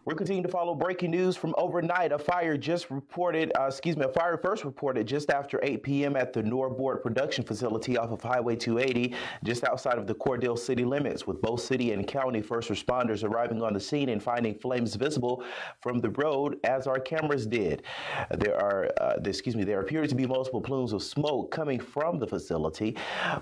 We're continuing to follow breaking news from overnight. A fire first reported just after 8 p.m. at the Norboard production facility off of Highway 280, just outside of the Cordell city limits, with both city and county first responders arriving on the scene and finding flames visible from the road, as our cameras did. There appear to be multiple plumes of smoke coming from the facility,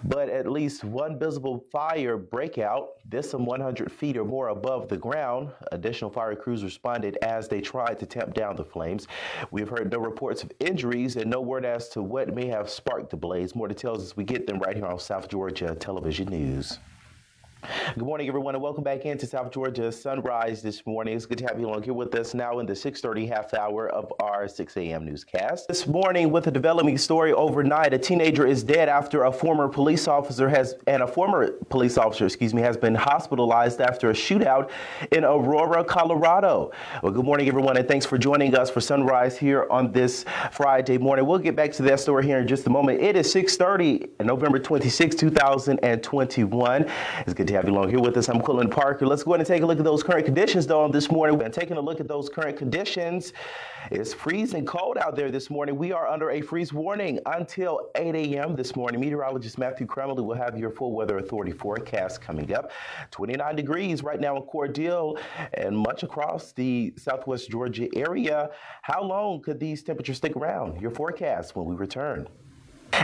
but at least one visible fire breakout, this some 100 feet or more above the ground. Additional fire crews responded as they tried to tamp down the flames. We've heard no reports of injuries and no word as to what may have sparked the blaze. More details as we get them right here on South Georgia Television News. Good morning, everyone, and welcome back into South Georgia Sunrise this morning. It's good to have you along here with us now in the 6:30 half hour of our 6 a.m. newscast. This morning, with a developing story overnight, a teenager is dead after a former police officer has been hospitalized after a shootout in Aurora, Colorado. Well, good morning, everyone, and thanks for joining us for Sunrise here on this Friday morning. We'll get back to that story here in just a moment. It is 6:30, November 26, 2021. It's good to have you along here with us. I'm Quinlan Parker. Let's go ahead and take a look at those current conditions, though, this morning. And taking a look at those current conditions, it's freezing cold out there this morning. We are under a freeze warning until 8 a.m. this morning. Meteorologist Matthew Kremley will have your full weather authority forecast coming up. 29 degrees right now in Cordell and much across the southwest Georgia area. How long could these temperatures stick around? Your forecast when we return.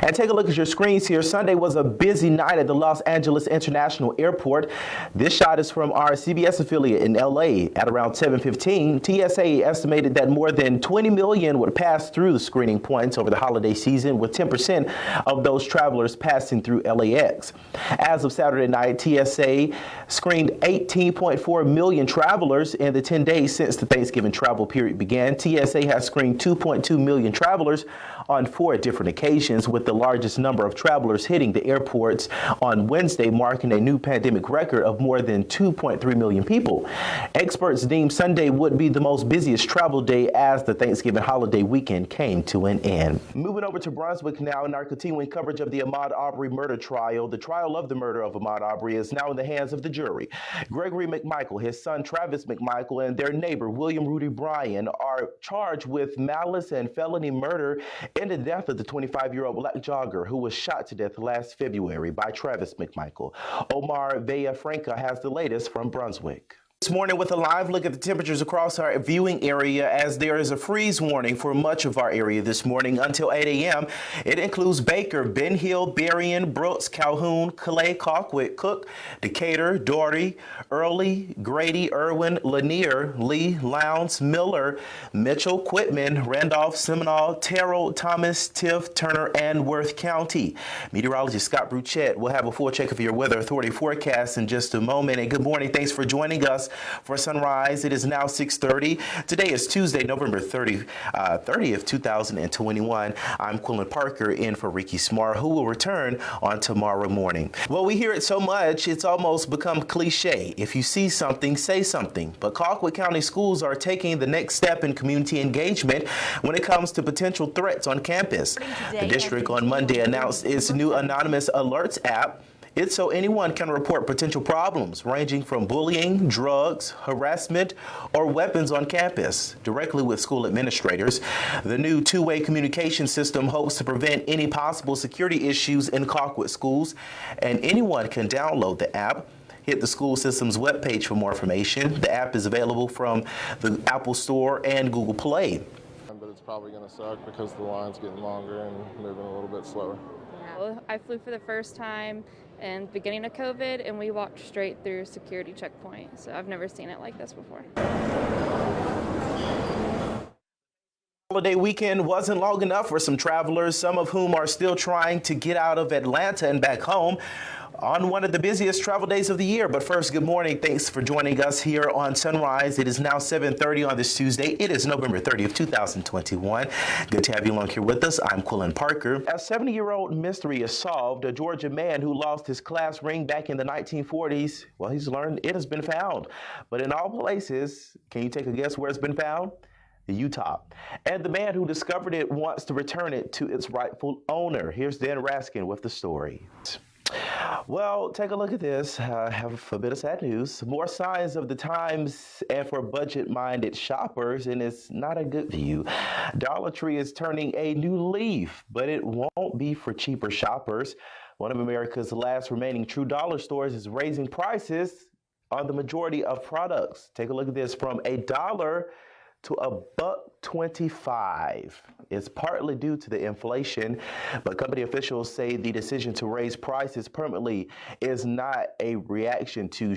And take a look at your screens here. Sunday was a busy night at the Los Angeles International Airport. This shot is from our CBS affiliate in LA at around 7:15. TSA estimated that more than 20 million would pass through the screening points over the holiday season, with 10% of those travelers passing through LAX. As of Saturday night, TSA screened 18.4 million travelers in the 10 days since the Thanksgiving travel period began. TSA has screened 2.2 million travelers on 4 different occasions, with the largest number of travelers hitting the airports on Wednesday, marking a new pandemic record of more than 2.3 million people. Experts deemed Sunday would be the most busiest travel day as the Thanksgiving holiday weekend came to an end. Moving over to Brunswick now in our continuing coverage of the Ahmaud Arbery murder trial. The trial of the murder of Ahmaud Arbery is now in the hands of the jury. Gregory McMichael, his son Travis McMichael, and their neighbor William Rudy Bryan are charged with malice and felony murder in the death of the 25-year-old black jogger who was shot to death last February by Travis McMichael. Omar Villafranca has the latest from Brunswick. This morning with a live look at the temperatures across our viewing area, as there is a freeze warning for much of our area this morning until 8 a.m. It includes Baker, Ben Hill, Berrien, Brooks, Calhoun, Clay, Colquitt, Cook, Decatur, Doherty, Early, Grady, Irwin, Lanier, Lee, Lowndes, Miller, Mitchell, Quitman, Randolph, Seminole, Terrell, Thomas, Tift, Turner, and Worth County. Meteorologist Scott Bruchette will have a full check of your weather authority forecast in just a moment. And good morning. Thanks for joining us for Sunrise. It is now 6:30. Today is Tuesday, November 30th, 2021. I'm Quinlan Parker in for Ricky Smart, who will return on tomorrow morning. Well, we hear it so much, it's almost become cliche. If you see something, say something. But Colquitt County schools are taking the next step in community engagement when it comes to potential threats on campus. The district on Monday announced its new anonymous alerts app. It's so anyone can report potential problems ranging from bullying, drugs, harassment, or weapons on campus directly with school administrators. The new two-way communication system hopes to prevent any possible security issues in Colquitt schools, and anyone can download the app. Hit the school system's webpage for more information. The app is available from the Apple Store and Google Play. But it's probably going to suck because the line's getting longer and moving a little bit slower. I flew for the first time in the beginning of COVID, and we walked straight through security checkpoint. So I've never seen it like this before. Holiday weekend wasn't long enough for some travelers, some of whom are still trying to get out of Atlanta and back home on one of the busiest travel days of the year. But first, good morning. Thanks for joining us here on Sunrise. It is now 7:30 on this Tuesday. It is November 30th, 2021. Good to have you along here with us. I'm Quinlan Parker. A 70-year-old mystery is solved. A Georgia man who lost his class ring back in the 1940s, well, he's learned it has been found. But in all places, can you take a guess where it's been found? Utah. And the man who discovered it wants to return it to its rightful owner. Here's Dan Raskin with the story. Well, take a look at this. I have a bit of sad news. More signs of the times and for budget-minded shoppers, and it's not a good view. Dollar Tree is turning a new leaf, but it won't be for cheaper shoppers. One of America's last remaining true dollar stores is raising prices on the majority of products. Take a look at this, from $1 to $1.25. It's partly due to the inflation, but company officials say the decision to raise prices permanently is not a reaction to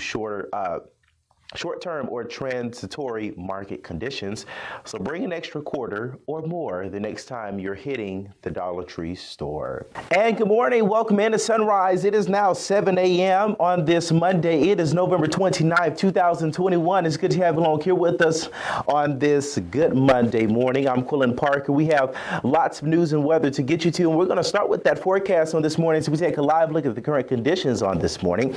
short-term or transitory market conditions. So bring an extra quarter or more the next time you're hitting the Dollar Tree store. And good morning. Welcome into Sunrise. It is now 7 a.m. on this Monday. It is November 29th, 2021. It's good to have you along here with us on this good Monday morning. I'm Quinlan Parker. We have lots of news and weather to get you to, and we're going to start with that forecast on this morning. So we take a live look at the current conditions on this morning.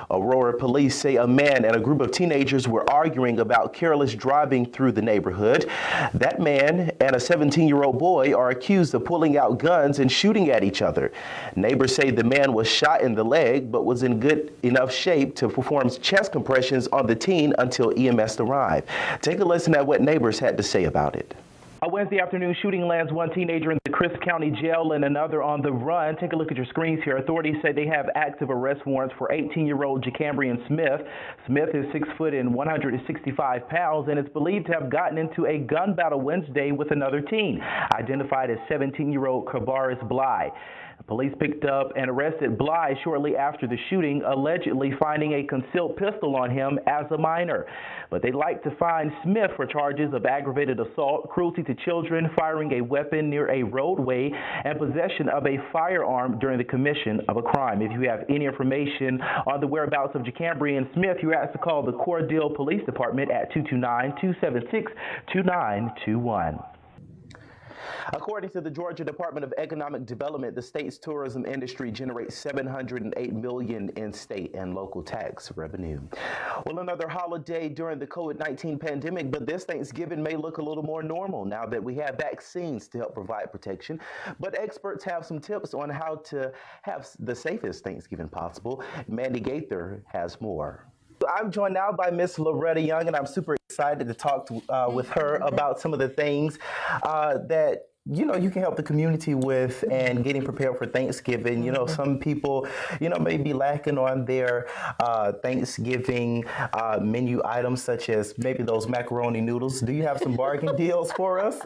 Aurora police say a man and a group of teenagers were arguing about careless driving through the neighborhood. That man and a 17-year-old boy are accused of pulling out guns and shooting at each other. Neighbors say the man was shot in the leg but was in good enough shape to perform chest compressions on the teen until EMS arrived. Take a listen at what neighbors had to say about it. A Wednesday afternoon shooting lands one teenager in the Crisp County Jail and another on the run. Take a look at your screens here. Authorities say they have active arrest warrants for 18-year-old Jacambrian Smith. Smith is 6 foot and 165 pounds and is believed to have gotten into a gun battle Wednesday with another teen, identified as 17-year-old Kavaris Bly. Police picked up and arrested Bly shortly after the shooting, allegedly finding a concealed pistol on him as a minor. But they'd like to find Smith for charges of aggravated assault, cruelty to children, firing a weapon near a roadway, and possession of a firearm during the commission of a crime. If you have any information on the whereabouts of Jacambrian Smith, you're asked to call the Cordele Police Department at 229-276-2921. According to the Georgia Department of Economic Development, the state's tourism industry generates $708 million in state and local tax revenue. Well, another holiday during the COVID-19 pandemic, but this Thanksgiving may look a little more normal now that we have vaccines to help provide protection. But experts have some tips on how to have the safest Thanksgiving possible. Mandy Gaither has more. I'm joined now by Miss Loretta Young, and I'm super excited to talk with her about some of the things that you can help the community with and getting prepared for Thanksgiving. Some people, may be lacking on their Thanksgiving menu items, such as maybe those macaroni noodles. Do you have some bargain deals for us?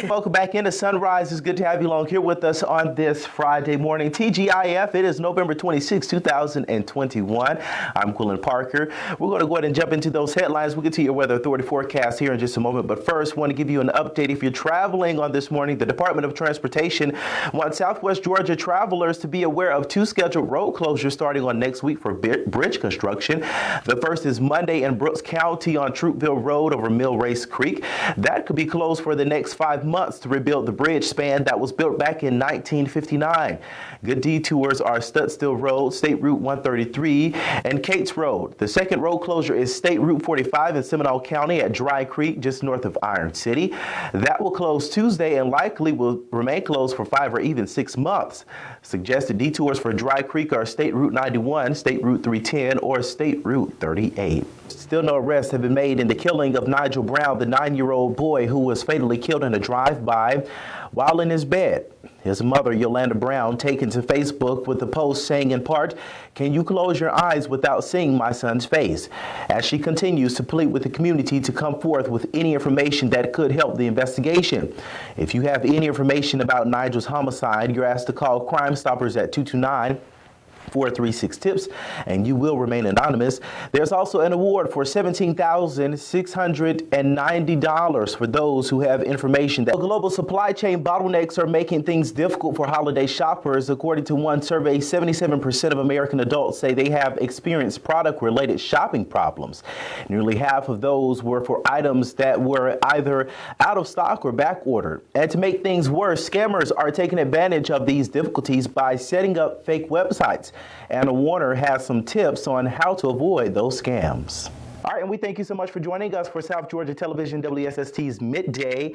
Welcome back into Sunrise. It's good to have you along here with us on this Friday morning. TGIF, it is November 26, 2021. I'm Quinlan Parker. We're going to go ahead and jump into those headlines. We'll get to your weather authority forecast here in just a moment. But first, I want to give you an update. If you're traveling on this morning, the Department of Transportation wants Southwest Georgia travelers to be aware of 2 scheduled road closures starting on next week for bridge construction. The first is Monday in Brooks County on Troopville Road over Mill Race Creek. That could be closed for the next 5 months to rebuild the bridge span that was built back in 1959. Good detours are Studstill Road, State Route 133, and Cates Road. The second road closure is State Route 45 in Seminole County at Dry Creek, just north of Iron City. That will close Tuesday and likely will remain closed for 5 or even 6 months. Suggested detours for Dry Creek are State Route 91, State Route 310, or State Route 38. Still no arrests have been made in the killing of Nigel Brown, the 9-year-old boy who was fatally killed in a drive-by while in his bed. His mother, Yolanda Brown, taken to Facebook with a post saying in part, "Can you close your eyes without seeing my son's face?" as she continues to plead with the community to come forth with any information that could help the investigation. If you have any information about Nigel's homicide, you're asked to call Crime Stoppers at 229-436-TIPS, and you will remain anonymous. There's also an award for $17,690 for those who have information. That global supply chain bottlenecks are making things difficult for holiday shoppers. According to one survey, 77% of American adults say they have experienced product-related shopping problems. Nearly half of those were for items that were either out of stock or back ordered. And to make things worse, scammers are taking advantage of these difficulties by setting up fake websites. Anna Warner has some tips on how to avoid those scams. All right, and we thank you so much for joining us for South Georgia Television WSST's Midday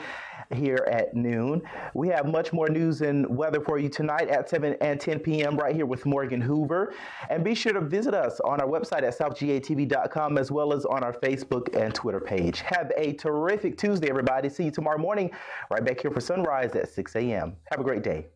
here at noon. We have much more news and weather for you tonight at 7 and 10 p.m. right here with Morgan Hoover. And be sure to visit us on our website at southgatv.com as well as on our Facebook and Twitter page. Have a terrific Tuesday, everybody. See you tomorrow morning right back here for Sunrise at 6 a.m. Have a great day.